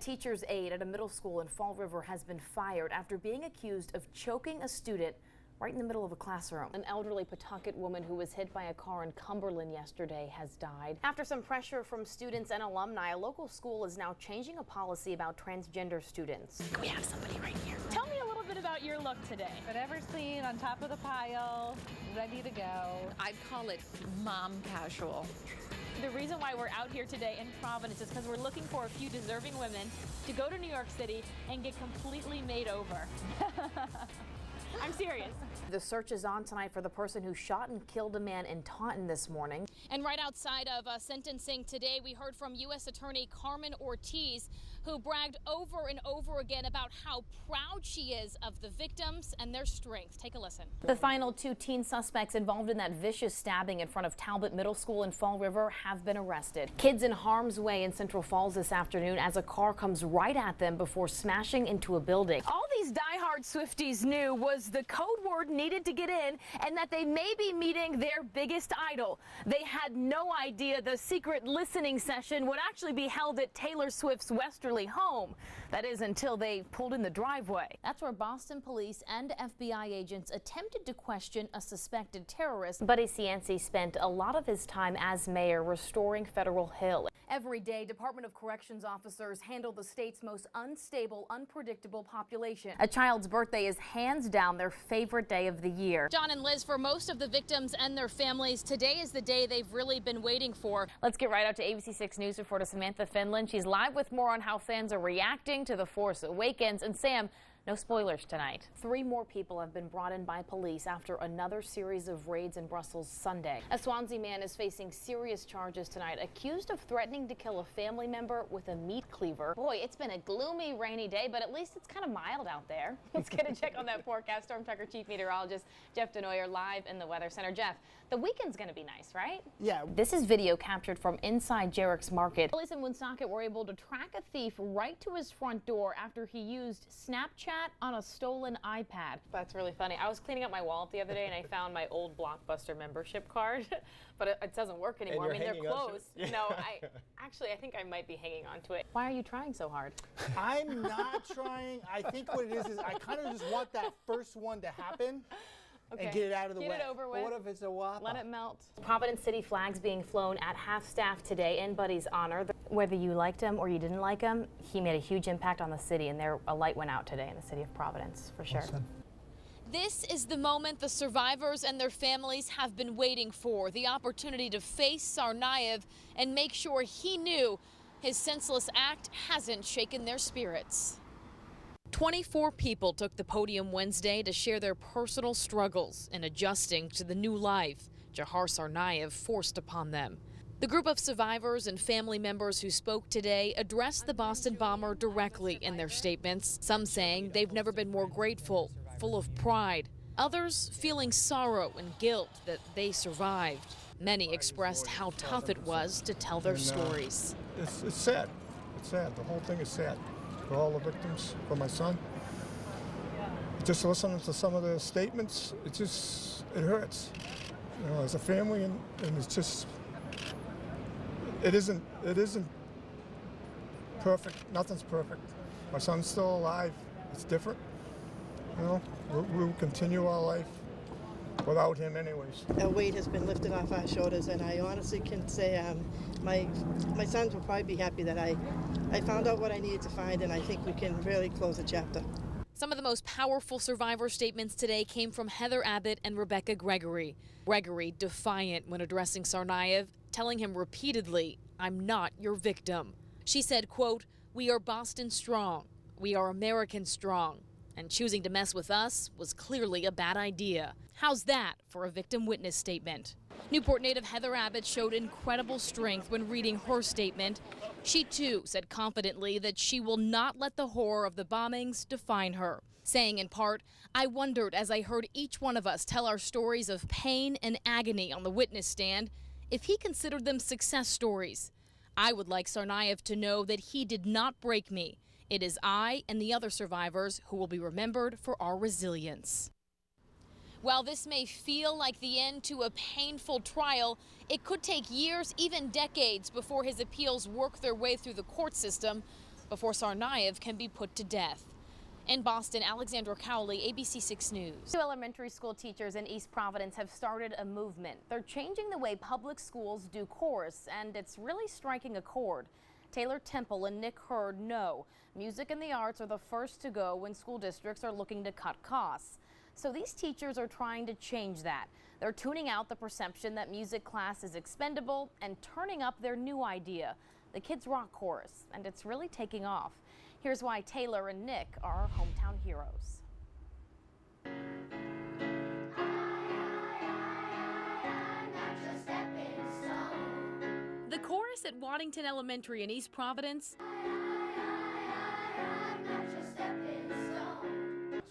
teacher's aide at a middle school in Fall River has been fired after being accused of choking a student right in the middle of a classroom. An elderly Pawtucket woman who was hit by a car in Cumberland yesterday has died. After some pressure from students and alumni, a local school is now changing a policy about transgender students. We have somebody right here. Tell me a little bit about your look today. Whatever's clean, on top of the pile, ready to go. I'd call it mom casual. The reason why we're out here today in Providence is because we're looking for a few deserving women to go to New York City and get completely made over. I'm serious. The search is on tonight for the person who shot and killed a man in Taunton this morning. And right outside of sentencing today, we heard from U.S. Attorney Carmen Ortiz, who bragged over and over again about how proud she is of the victims and their strength. Take a listen. The final 2 teen suspects involved in that vicious stabbing in front of Talbot Middle School in Fall River have been arrested. Kids in harm's way in Central Falls this afternoon as a car comes right at them before smashing into a building. All these diehard Swifties knew was the code word needed to get in and that they may be meeting their biggest idol. They had no idea the secret listening session would actually be held at Taylor Swift's Westerly home. That is until they pulled in the driveway. That's where Boston police and FBI agents attempted to question a suspected terrorist. Buddy Cianci spent a lot of his time as mayor restoring Federal Hill. Every day, Department of Corrections officers handle the state's most unstable, unpredictable population. A child's birthday is hands down their favorite day of the year. John and Liz, for most of the victims and their families, today is the day they've really been waiting for. Let's get right out to ABC 6 News reporter Samantha Finland. She's live with more on how fans are reacting to The Force Awakens. And Sam, no spoilers tonight. 3 more people have been brought in by police after another series of raids in Brussels Sunday. A Swansea man is facing serious charges tonight, accused of threatening to kill a family member with a meat cleaver. Boy, it's been a gloomy, rainy day, but at least it's kind of mild out there. Let's get a check on that forecast. Storm Tracker Chief Meteorologist Jeff Denoyer live in the Weather Center. Jeff, the weekend's going to be nice, right? Yeah. This is video captured from inside Jarrick's Market. Police in Woonsocket were able to track a thief right to his front door after he used Snapchat on a stolen iPad. That's really funny. I was cleaning up my wallet the other day and I found my old Blockbuster membership card, but it doesn't work anymore. I mean, they're closed. No, I think I might be hanging on to it. Why are you trying so hard? I'm not trying. I think what it is I kind of just want that first one to happen. Okay. And get it out of the way. Get it over with. But what if it's a Whopper? Let it melt. Providence City flags being flown at half-staff today in Buddy's honor. Whether you liked him or you didn't like him, he made a huge impact on the city, and a light went out today in the city of Providence, for sure. Awesome. This is the moment the survivors and their families have been waiting for, the opportunity to face Tsarnaev and make sure he knew his senseless act hasn't shaken their spirits. 24 people took the podium Wednesday to share their personal struggles in adjusting to the new life Jahar Tsarnaev forced upon them. The group of survivors and family members who spoke today addressed the Boston bomber directly in their statements, some saying they've never been more grateful, full of pride, others feeling sorrow and guilt that they survived. Many expressed how tough it was to tell their stories. It's sad. It's sad. The whole thing is sad. For all the victims, for my son. Just listening to some of the statements, it hurts. You know, as a family, and it's just, it isn't perfect. Nothing's perfect. My son's still alive. It's different. You know, we'll continue our life without him anyways. A weight has been lifted off our shoulders, and I honestly can say my sons will probably be happy that I found out what I needed to find, and I think we can really close a chapter. Some of the most powerful survivor statements today came from Heather Abbott and Rebecca Gregory. Gregory defiant when addressing Tsarnaev, telling him repeatedly, "I'm not your victim." She said, quote, "We are Boston strong. We are American strong. And choosing to mess with us was clearly a bad idea." How's that for a victim witness statement? Newport native Heather Abbott showed incredible strength when reading her statement. She too said confidently that she will not let the horror of the bombings define her, saying in part, "I wondered as I heard each one of us tell our stories of pain and agony on the witness stand if he considered them success stories. I would like Tsarnaev to know that he did not break me. It is I and the other survivors who will be remembered for our resilience." While this may feel like the end to a painful trial, it could take years, even decades, before his appeals work their way through the court system. before Tsarnaev can be put to death. In Boston, Alexandra, Cowley, ABC 6 News. Two elementary school teachers in East Providence have started a movement. They're changing the way public schools do chorus, and it's really striking a chord. Taylor Temple and Nick Hurd know music and the arts are the first to go when school districts are looking to cut costs. So these teachers are trying to change that. They're tuning out the perception that music class is expendable and turning up their new idea, the Kids Rock Chorus, and it's really taking off. Here's why Taylor and Nick are our hometown heroes. The chorus at Waddington Elementary in East Providence,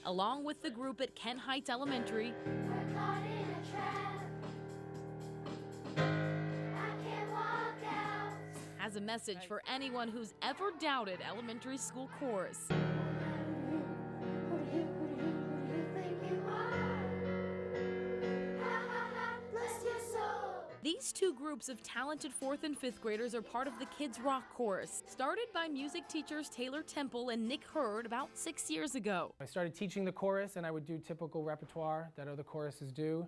along with the group at Kent Heights Elementary, has a message for anyone who's ever doubted elementary school chorus. These two groups of talented 4th and 5th graders are part of the Kids Rock Chorus, started by music teachers Taylor Temple and Nick Hurd about 6 years ago. I started teaching the chorus, and I would do typical repertoire that other choruses do,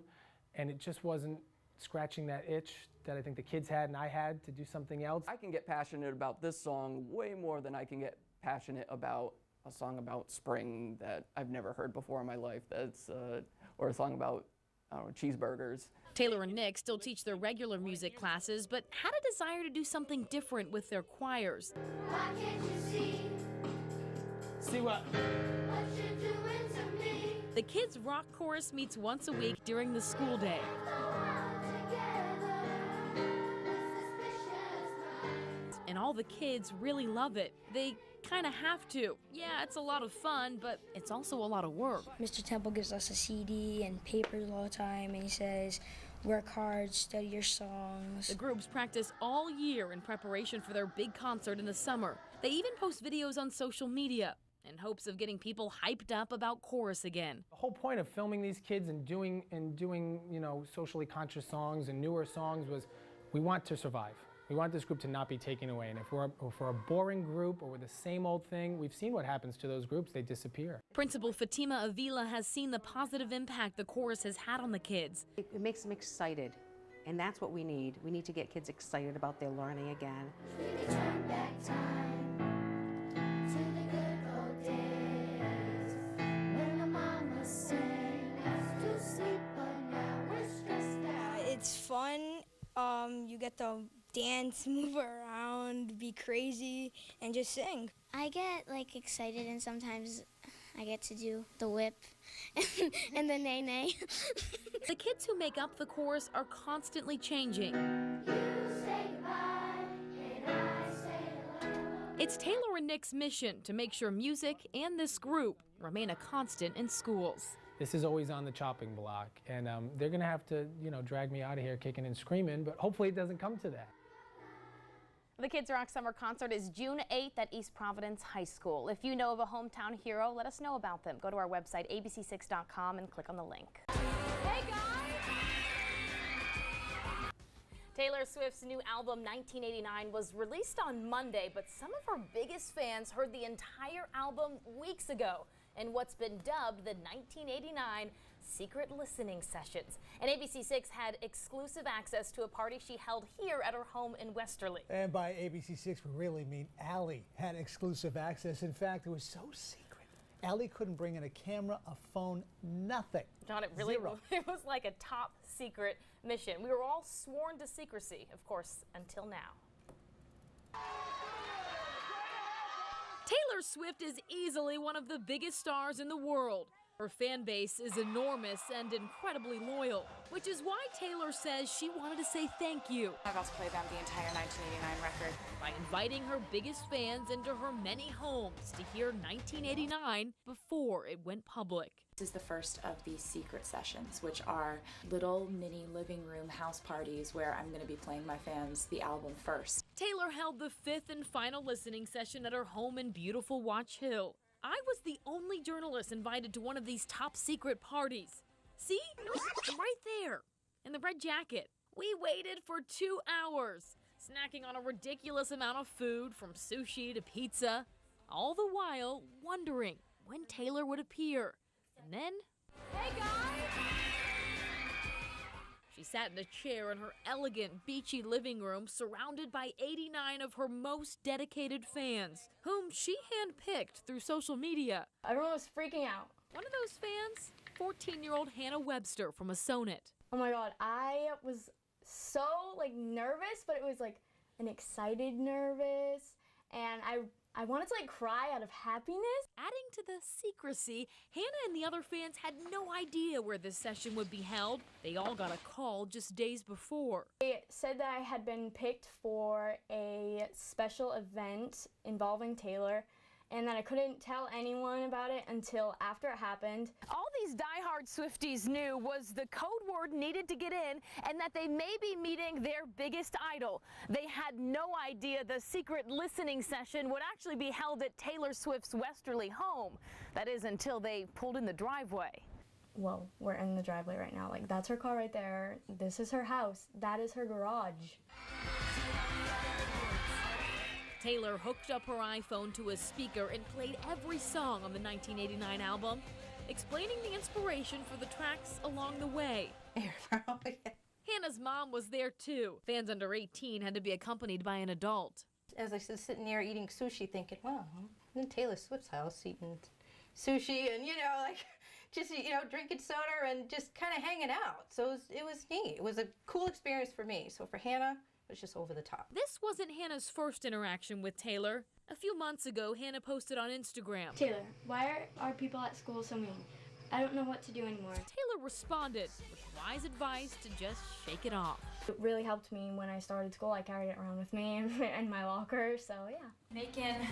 and it just wasn't scratching that itch that I think the kids had and I had to do something else. I can get passionate about this song way more than I can get passionate about a song about spring that I've never heard before in my life, or a song about, I don't know, cheeseburgers. Taylor and Nick still teach their regular music classes, but had a desire to do something different with their choirs. Why can't you see? See what? What you're doing to me? The Kids Rock Chorus meets once a week during the school day. And all the kids really love it. They kind of have to. Yeah, it's a lot of fun, but it's also a lot of work. Mr. Temple gives us a CD and papers all the time, and he says, work hard, study your songs. The groups practice all year in preparation for their big concert in the summer. They even post videos on social media in hopes of getting people hyped up about chorus again. The whole point of filming these kids and doing socially conscious songs and newer songs was we want to survive. We want this group to not be taken away, and if we're a boring group or we're the same old thing, we've seen what happens to those groups. They disappear. Principal Fatima Avila has seen the positive impact the chorus has had on the kids. It makes them excited, and that's what we need. We need to get kids excited about their learning again. Turn back time to the good old days when the mama sang us to sleep, but now we're stressed out. It's fun. You get to dance, move around, be crazy, and just sing. I get excited, and sometimes I get to do the whip and the nay-nay. The kids who make up the chorus are constantly changing. You say goodbye, and I say hello. It's Taylor and Nick's mission to make sure music and this group remain a constant in schools. This is always on the chopping block, and they're going to have to, drag me out of here kicking and screaming, but hopefully it doesn't come to that. The Kids Rock Summer Concert is June 8th at East Providence High School. If you know of a hometown hero, let us know about them. Go to our website, abc6.com, and click on the link. Hey, guys! Taylor Swift's new album, 1989, was released on Monday, but some of her biggest fans heard the entire album weeks ago in what's been dubbed the 1989 Secret Listening Sessions. And ABC6 had exclusive access to a party she held here at her home in Westerly. And by ABC6, we really mean Allie had exclusive access. In fact, it was so secret. Allie couldn't bring in a camera, a phone, nothing. John, it really Zero. It was like a top secret mission. We were all sworn to secrecy, of course, until now. Taylor Swift is easily one of the biggest stars in the world. Her fan base is enormous and incredibly loyal, which is why Taylor says she wanted to say thank you. I got to play them the entire 1989 record. By inviting her biggest fans into her many homes to hear 1989 before it went public. This is the first of these secret sessions, which are little mini living room house parties where I'm going to be playing my fans the album first. Taylor held the 5th and final listening session at her home in beautiful Watch Hill. I was the only journalist invited to one of these top secret parties. See? Right there, in the red jacket. We waited for 2 hours, snacking on a ridiculous amount of food from sushi to pizza. all the while wondering when Taylor would appear. And then, hey guys! She sat in a chair in her elegant, beachy living room surrounded by 89 of her most dedicated fans, whom she handpicked through social media. Everyone was freaking out. One of those fans, 14-year-old Hannah Webster from Masonit. Oh my God, I was so nervous, but it was an excited nervous, and I wanted to cry out of happiness. Adding to the secrecy, Hannah and the other fans had no idea where this session would be held. They all got a call just days before. They said that I had been picked for a special event involving Taylor, and that I couldn't tell anyone about it until after it happened. All these diehard Swifties knew was the code word needed to get in and that they may be meeting their biggest idol. They had no idea the secret listening session would actually be held at Taylor Swift's Westerly home. That is until they pulled in the driveway. Whoa, we're in the driveway right now. That's her car right there. This is her house. That is her garage. Taylor hooked up her iPhone to a speaker and played every song on the 1989 album, explaining the inspiration for the tracks along the way. Hannah's mom was there too. Fans under 18 had to be accompanied by an adult. As I was sitting there eating sushi thinking, wow, I'm in Taylor Swift's house eating sushi and, just, drinking soda and just kind of hanging out. So it was neat. It was a cool experience for me. So for Hannah, it was just over the top. This wasn't Hannah's first interaction with Taylor. A few months ago, Hannah posted on Instagram. Taylor, why are people at school so mean? I don't know what to do anymore. Taylor responded with wise advice to just shake it off. It really helped me when I started school. I carried it around with me in my locker, so yeah. Making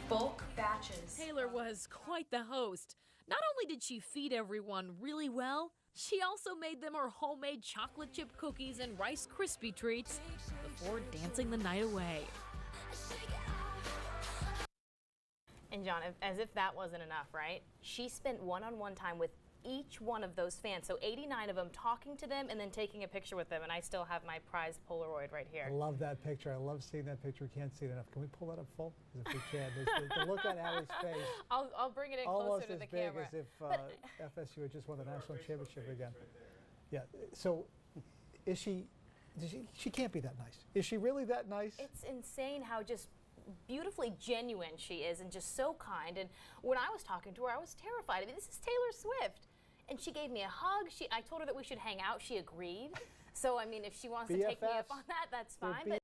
bulk batches. Taylor was quite the host. Not only did she feed everyone really well, she also made them her homemade chocolate chip cookies and Rice Krispie treats before dancing the night away. And John, as if that wasn't enough, right? She spent one-on-one time with each one of those fans, so 89 of them, talking to them and then taking a picture with them, and I still have my prized Polaroid right here. I love that picture. I love seeing that picture. We can't see it enough. Can we pull that up full? If we can. The look on Allie's face. I'll bring it in almost closer to the camera. Almost as big as if FSU had just won the national championship again. Yeah. So, is she can't be that nice. Is she really that nice? It's insane how just beautifully genuine she is and just so kind. And when I was talking to her, I was terrified. I mean, this is Taylor Swift. And she gave me a hug. I told her that we should hang out. She agreed. So, I mean, if she wants to take me up on that, that's fine.